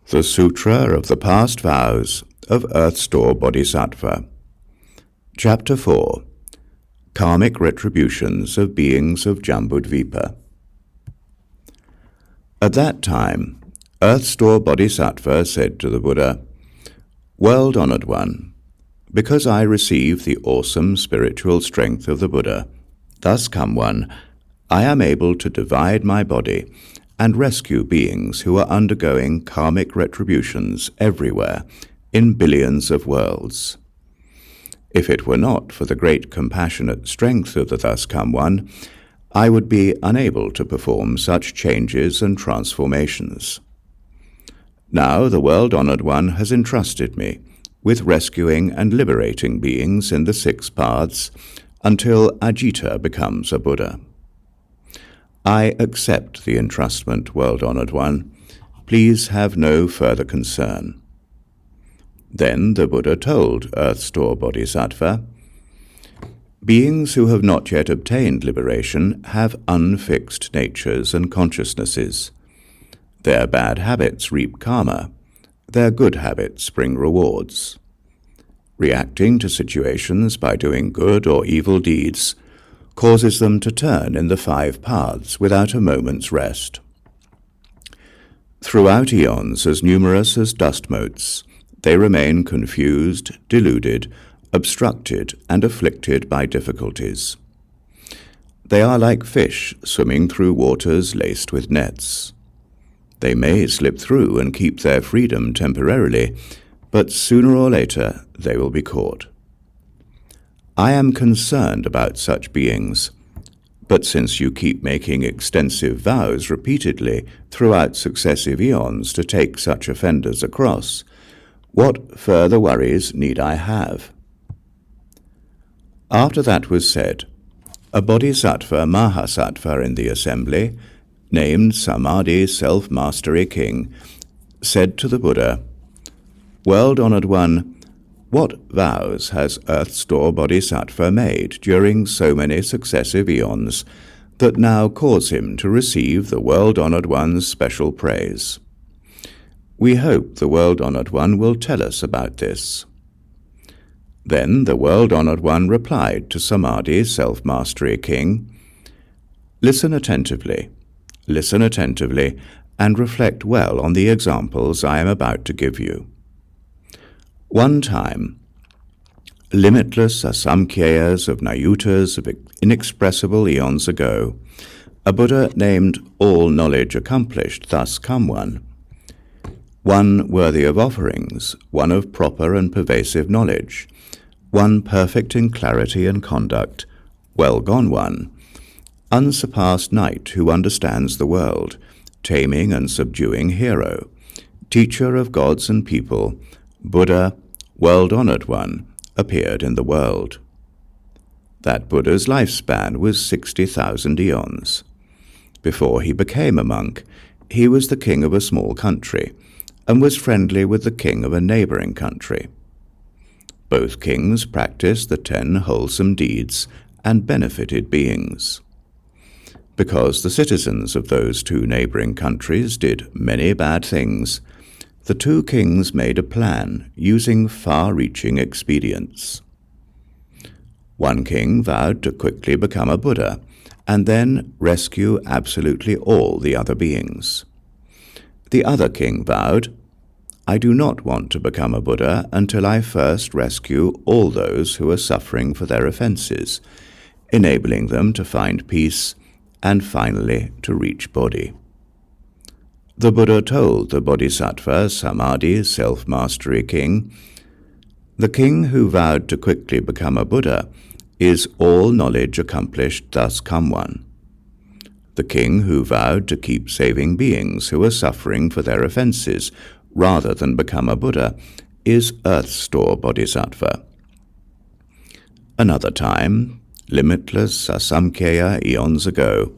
The Sutra of the Past Vows of Earth Store Bodhisattva. Chapter 4. Karmic Retributions of Beings of Jambudvipa. At that time, Earth Store Bodhisattva said to the Buddha, "World-honored one, because I receive the awesome spiritual strength of the Buddha, thus come one, I am able to divide my body and rescue beings who are undergoing karmic retributions everywhere in billions of worlds. If it were not for the great compassionate strength of the Thus Come One, I would be unable to perform such changes and transformations. Now the world-honored one has entrusted me with rescuing and liberating beings in the 6 paths until Ajita becomes a Buddha. I accept the entrustment, world-honored one. Please have no further concern." Then the Buddha told Earth Store Bodhisattva, "Beings who have not yet obtained liberation have unfixed natures and consciousnesses. Their bad habits reap karma. Their good habits bring rewards. Reacting to situations by doing good or evil deeds causes them to turn in the 5 paths without a moment's rest. Throughout eons as numerous as dust motes, they remain confused, deluded, obstructed, and afflicted by difficulties. They are like fish swimming through waters laced with nets. They may slip through and keep their freedom temporarily, but sooner or later they will be caught. I am concerned about such beings, but since you keep making extensive vows repeatedly throughout successive eons to take such offenders across, what further worries need I have?" After that was said, a Bodhisattva Mahasattva in the assembly, named Samadhi Self-Mastery King, said to the Buddha, "World-honored one, what vows has Earth Store Bodhisattva made during so many successive eons that now cause him to receive the world-honored one's special praise? We hope the world-honored one will tell us about this." Then the world-honored one replied to Samadhi Self-Mastery King, listen attentively, and reflect well on the examples I am about to give you. One time, limitless asamkhya's of nayutas of inexpressible eons ago, a Buddha named All-Knowledge Accomplished Thus Come One, one worthy of offerings, one of proper and pervasive knowledge, one perfect in clarity and conduct, well gone one, unsurpassed knight who understands the world, taming and subduing hero, teacher of gods and people, Buddha, world-honored one, appeared in the world. That Buddha's lifespan was 60,000 eons. Before he became a monk, he was the king of a small country, and was friendly with the king of a neighboring country. Both kings practiced the 10 wholesome deeds and benefited beings. Because the citizens of those 2 neighboring countries did many bad things, the 2 kings made a plan using far-reaching expedients. One king vowed to quickly become a Buddha, and then rescue absolutely all the other beings. The other king vowed, "I do not want to become a Buddha until I first rescue all those who are suffering for their offenses, enabling them to find peace and finally to reach Bodhi." The Buddha told the Bodhisattva Samadhi Self-Mastery King, "The king who vowed to quickly become a Buddha is all-knowledge accomplished Thus Come One. The king who vowed to keep saving beings who are suffering for their offenses rather than become a Buddha is Earth Store Bodhisattva." Another time, limitless asamkhya eons ago,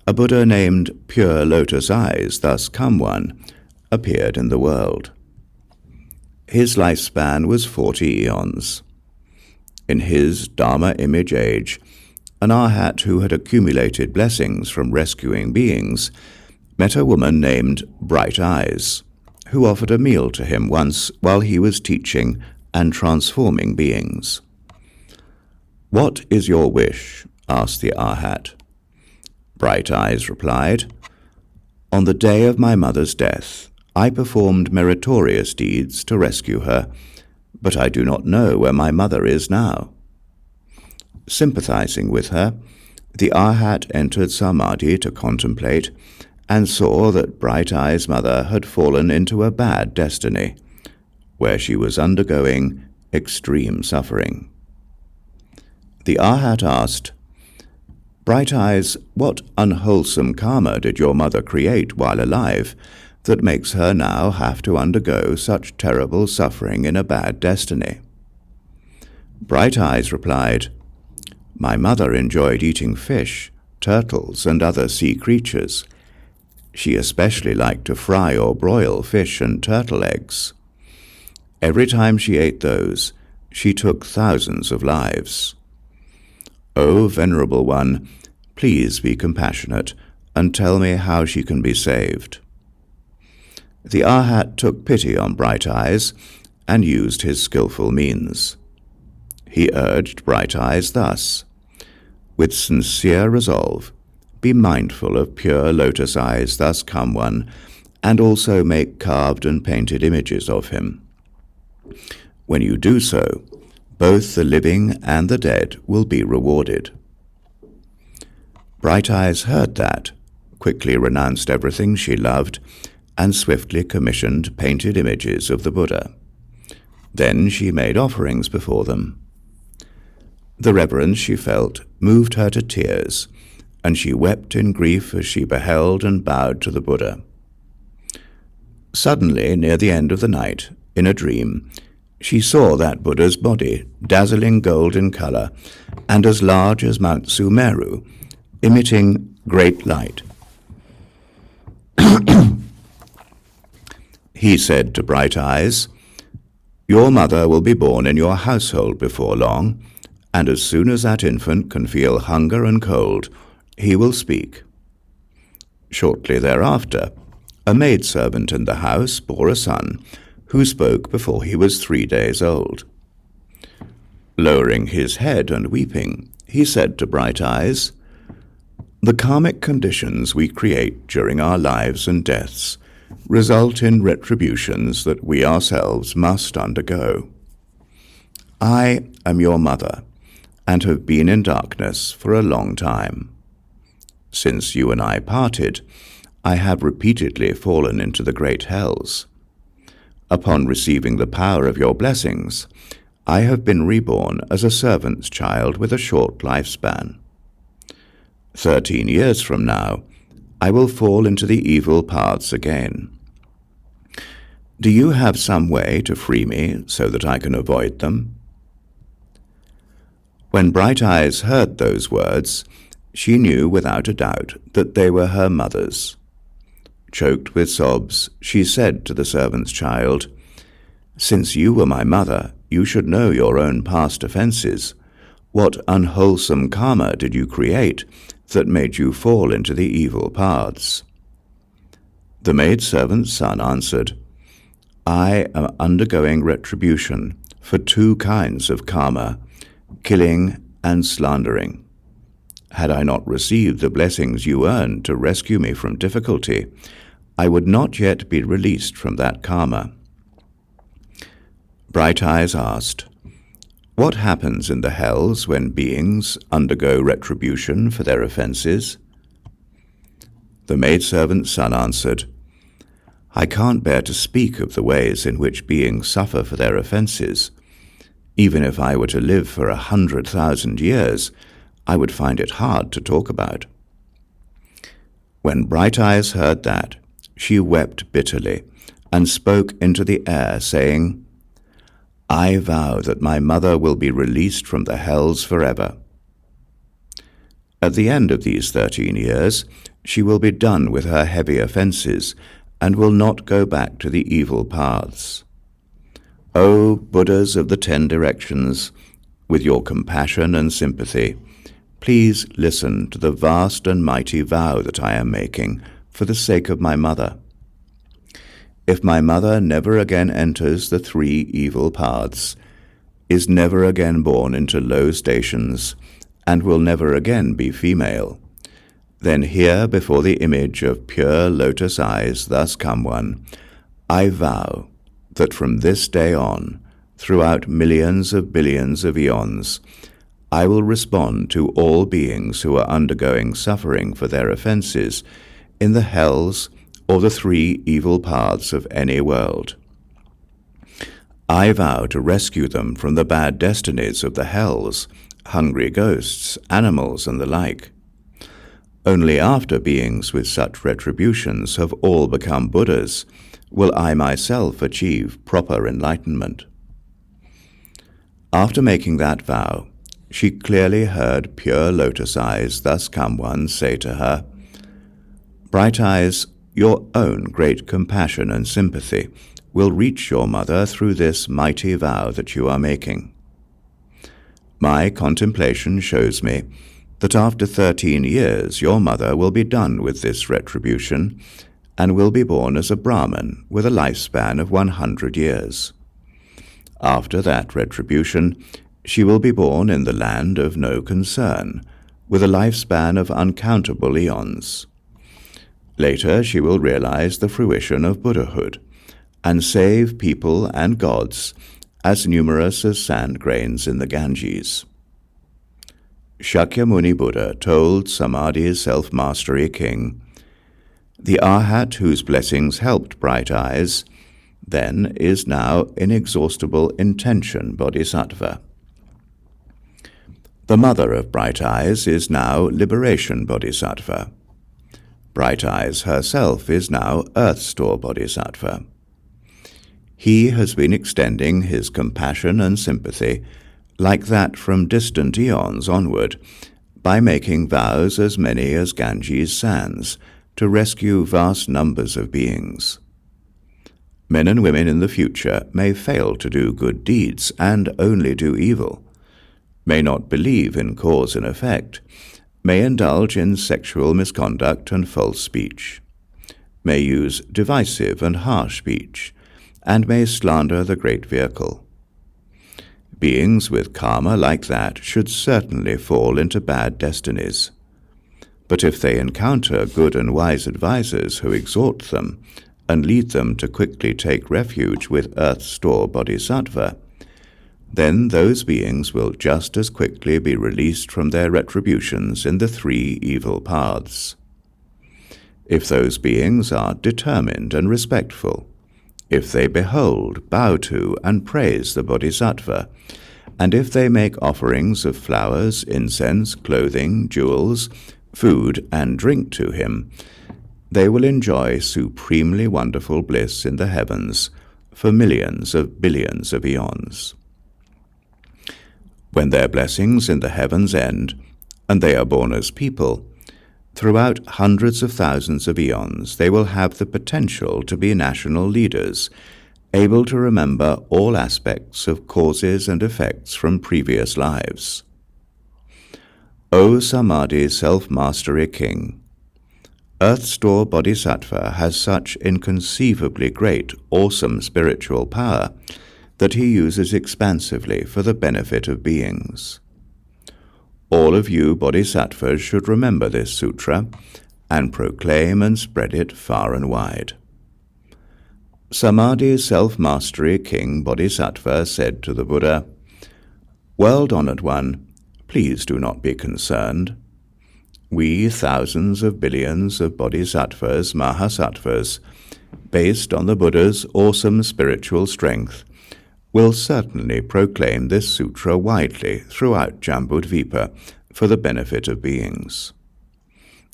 a Buddha named Pure Lotus Eyes Thus Come One appeared in the world. His lifespan was 40 eons. In his Dharma image age, an arhat who had accumulated blessings from rescuing beings met a woman named Bright Eyes, who offered a meal to him once while he was teaching and transforming beings. "What is your wish?" asked the Arhat. Bright Eyes replied, "On the day of my mother's death, I performed meritorious deeds to rescue her, but I do not know where my mother is now." Sympathizing with her, the Arhat entered Samadhi to contemplate and saw that Bright Eyes' mother had fallen into a bad destiny, where she was undergoing extreme suffering. The Arhat asked, "Bright Eyes, what unwholesome karma did your mother create while alive that makes her now have to undergo such terrible suffering in a bad destiny?" Bright Eyes replied, "My mother enjoyed eating fish, turtles, and other sea creatures. She especially liked to fry or broil fish and turtle eggs. Every time she ate those, she took thousands of lives. O Venerable One, please be compassionate and tell me how she can be saved." The Arhat took pity on Bright Eyes and used his skillful means. He urged Bright Eyes thus, "With sincere resolve, be mindful of pure lotus eyes thus come one, and also make carved and painted images of him. When you do so, both the living and the dead will be rewarded." Bright Eyes heard that, quickly renounced everything she loved, and swiftly commissioned painted images of the Buddha. Then she made offerings before them. The reverence she felt moved her to tears, and she wept in grief as she beheld and bowed to the Buddha. Suddenly, near the end of the night, in a dream, she saw that Buddha's body, dazzling gold in color, and as large as Mount Sumeru, emitting great light. He said to Bright Eyes, "Your mother will be born in your household before long, and as soon as that infant can feel hunger and cold, he will speak." Shortly thereafter, a maidservant in the house bore a son, who spoke before he was 3 days old. Lowering his head and weeping, he said to Bright Eyes, "The karmic conditions we create during our lives and deaths result in retributions that we ourselves must undergo. I am your mother, and have been in darkness for a long time. Since you and I parted, I have repeatedly fallen into the great hells. Upon receiving the power of your blessings, I have been reborn as a servant's child with a short lifespan. 13 years from now, I will fall into the evil paths again. Do you have some way to free me so that I can avoid them?" When Bright Eyes heard those words, she knew without a doubt that they were her mother's. Choked with sobs, she said to the servant's child, "Since you were my mother, you should know your own past offenses. What unwholesome karma did you create that made you fall into the evil paths?" The maidservant's son answered, "I am undergoing retribution for 2 kinds of karma, killing and slandering. Had I not received the blessings you earned to rescue me from difficulty, I would not yet be released from that karma." Bright Eyes asked, "What happens in the hells when beings undergo retribution for their offenses?" The maidservant's son answered, "I can't bear to speak of the ways in which beings suffer for their offenses. Even if I were to live for 100,000 years, I would find it hard to talk about." When Bright Eyes heard that, she wept bitterly and spoke into the air, saying, "I vow that my mother will be released from the hells forever." At the end of these 13 years, she will be done with her heavy offenses and will not go back to the evil paths. O Buddhas of the 10 directions, with your compassion and sympathy, please listen to the vast and mighty vow that I am making for the sake of my mother. If my mother never again enters the 3 evil paths, is never again born into low stations, and will never again be female, then here before the image of pure lotus eyes thus come one, I vow that from this day on, throughout millions of billions of eons, I will respond to all beings who are undergoing suffering for their offenses in the hells or the 3 evil paths of any world. I vow to rescue them from the bad destinies of the hells, hungry ghosts, animals, and the like. Only after beings with such retributions have all become Buddhas will I myself achieve proper enlightenment. After making that vow, she clearly heard pure lotus eyes thus come one say to her, Bright eyes, your own great compassion and sympathy will reach your mother through this mighty vow that you are making. My contemplation shows me that after 13 years your mother will be done with this retribution and will be born as a Brahmin with a lifespan of 100 years. After that retribution, she will be born in the land of no concern, with a lifespan of uncountable eons. Later she will realize the fruition of Buddhahood, and save people and gods as numerous as sand grains in the Ganges. Shakyamuni Buddha told Samadhi's self-mastery king, The Arhat whose blessings helped Bright Eyes then is now inexhaustible intention Bodhisattva. The mother of Bright Eyes is now liberation Bodhisattva. Bright Eyes herself is now Earth Store Bodhisattva. He has been extending his compassion and sympathy like that from distant eons onward by making vows as many as Ganges sands to rescue vast numbers of beings. Men and women in the future may fail to do good deeds and only do evil, may not believe in cause and effect, may indulge in sexual misconduct and false speech, may use divisive and harsh speech, and may slander the great vehicle. Beings with karma like that should certainly fall into bad destinies. But if they encounter good and wise advisers who exhort them and lead them to quickly take refuge with Earth Store Bodhisattva, then those beings will just as quickly be released from their retributions in the 3 evil paths. If those beings are determined and respectful, if they behold, bow to, and praise the Bodhisattva, and if they make offerings of flowers, incense, clothing, jewels, food, and drink to him, they will enjoy supremely wonderful bliss in the heavens for millions of billions of eons. When their blessings in the heavens end, and they are born as people, throughout hundreds of thousands of eons they will have the potential to be national leaders, able to remember all aspects of causes and effects from previous lives. O Samadhi Self-Mastery King, Earth Store Bodhisattva has such inconceivably great, awesome spiritual power that he uses expansively for the benefit of beings. All of you bodhisattvas should remember this sutra and proclaim and spread it far and wide. Samadhi Self-Mastery King Bodhisattva said to the Buddha, World-honored one, please do not be concerned. We, thousands of billions of bodhisattvas, mahasattvas, based on the Buddha's awesome spiritual strength, will certainly proclaim this sutra widely throughout Jambudvipa for the benefit of beings.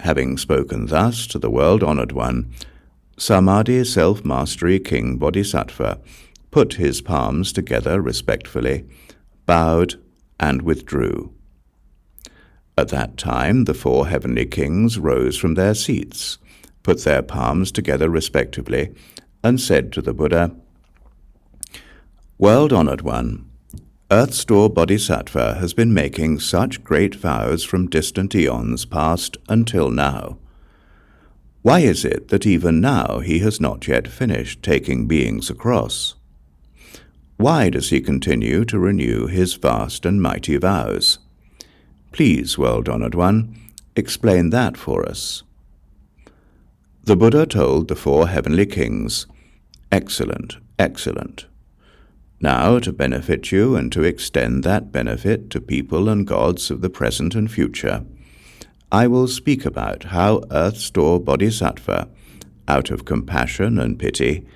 Having spoken thus to the world-honored one, Samadhi Self-Mastery King Bodhisattva put his palms together respectfully, bowed, and withdrew. At that time the 4 heavenly kings rose from their seats, put their palms together respectively, and said to the Buddha, World-honored one, Earth Store Bodhisattva has been making such great vows from distant eons past until now. Why is it that even now he has not yet finished taking beings across? Why does he continue to renew his vast and mighty vows? Please, world-honored one, explain that for us. The Buddha told the 4 heavenly kings, "Excellent, excellent. Now, to benefit you and to extend that benefit to people and gods of the present and future, I will speak about how Earth-Store Bodhisattva, out of compassion and pity,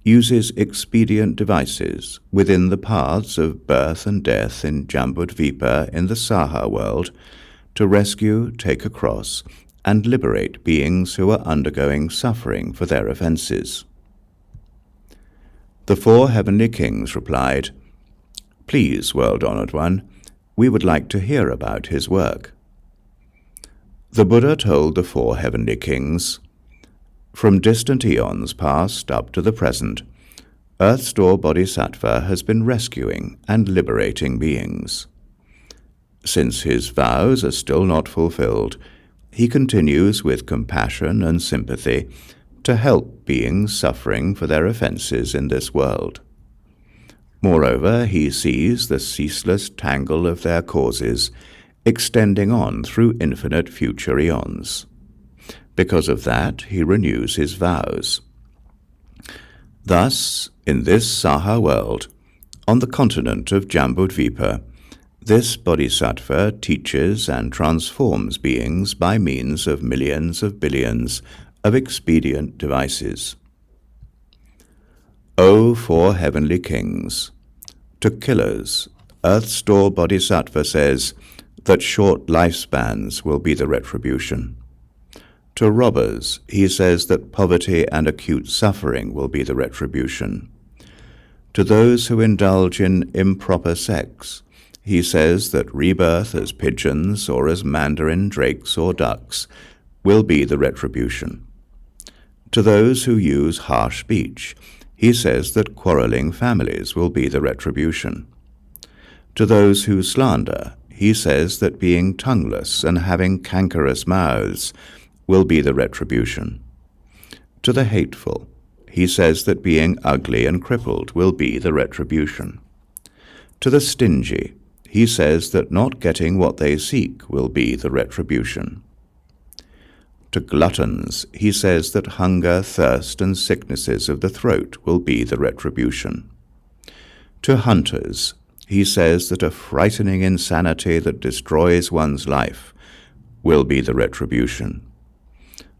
uses expedient devices within the paths of birth and death in Jambudvipa in the Saha world to rescue, take across, and liberate beings who are undergoing suffering for their offenses." The 4 heavenly kings replied, "Please, world-honored one, we would like to hear about his work." The Buddha told the 4 heavenly kings, "From distant eons past up to the present, Earth-Store Bodhisattva has been rescuing and liberating beings. Since his vows are still not fulfilled, he continues with compassion and sympathy to help beings suffering for their offenses in this world. Moreover, he sees the ceaseless tangle of their causes extending on through infinite future eons. Because of that, he renews his vows. Thus, in this Saha world, on the continent of Jambudvipa, this Bodhisattva teaches and transforms beings by means of millions of billions of expedient devices. O 4 heavenly kings, to killers, Earth-Store Bodhisattva says that short lifespans will be the retribution. To robbers, he says that poverty and acute suffering will be the retribution. To those who indulge in improper sex, he says that rebirth as pigeons or as mandarin drakes or ducks will be the retribution. To those who use harsh speech, he says that quarreling families will be the retribution. To those who slander, he says that being tongueless and having cankerous mouths will be the retribution. To the hateful, he says that being ugly and crippled will be the retribution. To the stingy, he says that not getting what they seek will be the retribution. To gluttons, he says that hunger, thirst, and sicknesses of the throat will be the retribution. To hunters, he says that a frightening insanity that destroys one's life will be the retribution.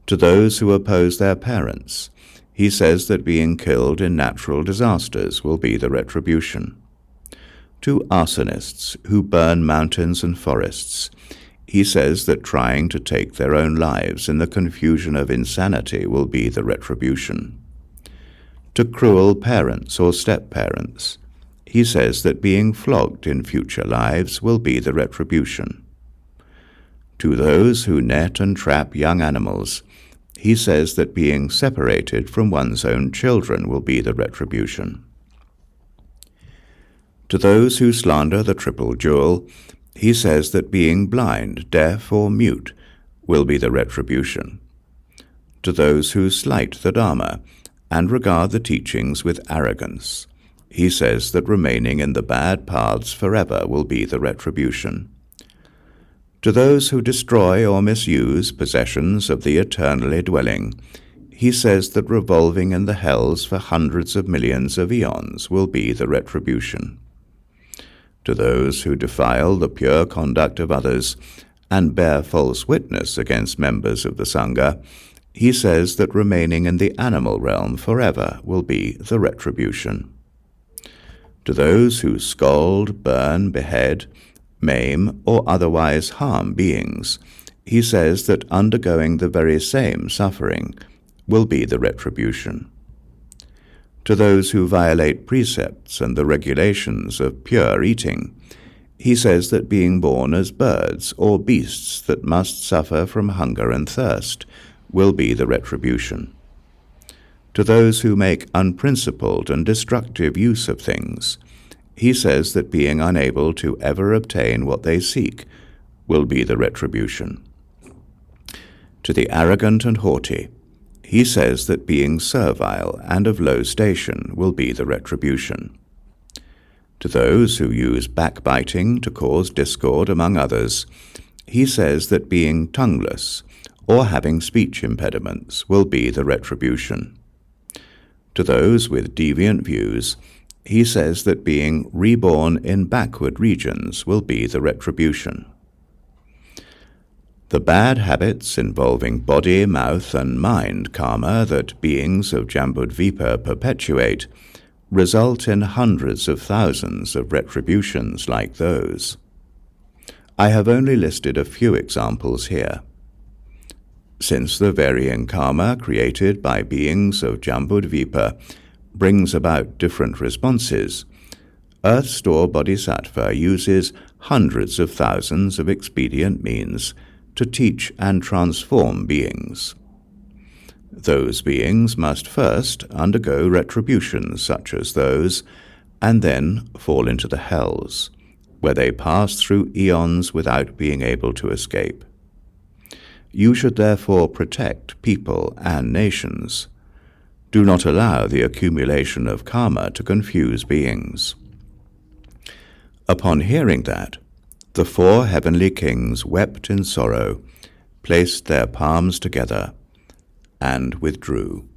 To those who oppose their parents, he says that being killed in natural disasters will be the retribution. To arsonists who burn mountains and forests, he says that trying to take their own lives in the confusion of insanity will be the retribution. To cruel parents or step-parents, he says that being flogged in future lives will be the retribution. To those who net and trap young animals, he says that being separated from one's own children will be the retribution. To those who slander the triple jewel, he says that being blind, deaf, or mute will be the retribution. To those who slight the Dharma and regard the teachings with arrogance, he says that remaining in the bad paths forever will be the retribution. To those who destroy or misuse possessions of the eternally dwelling, he says that revolving in the hells for hundreds of millions of eons will be the retribution. To those who defile the pure conduct of others and bear false witness against members of the Sangha, he says that remaining in the animal realm forever will be the retribution. To those who scald, burn, behead, maim, or otherwise harm beings, he says that undergoing the very same suffering will be the retribution. To those who violate precepts and the regulations of pure eating, he says that being born as birds or beasts that must suffer from hunger and thirst will be the retribution. To those who make unprincipled and destructive use of things, he says that being unable to ever obtain what they seek will be the retribution. To the arrogant and haughty, he says that being servile and of low station will be the retribution. To those who use backbiting to cause discord among others, he says that being tongueless or having speech impediments will be the retribution. To those with deviant views, he says that being reborn in backward regions will be the retribution. The bad habits involving body, mouth, and mind karma that beings of Jambudvipa perpetuate result in hundreds of thousands of retributions like those. I have only listed a few examples here. Since the varying karma created by beings of Jambudvipa brings about different responses, Earth Store Bodhisattva uses hundreds of thousands of expedient means to teach and transform beings. Those beings must first undergo retributions such as those, and then fall into the hells, where they pass through eons without being able to escape. You should therefore protect people and nations. Do not allow the accumulation of karma to confuse beings. Upon hearing that, the 4 heavenly kings wept in sorrow, placed their palms together, and withdrew.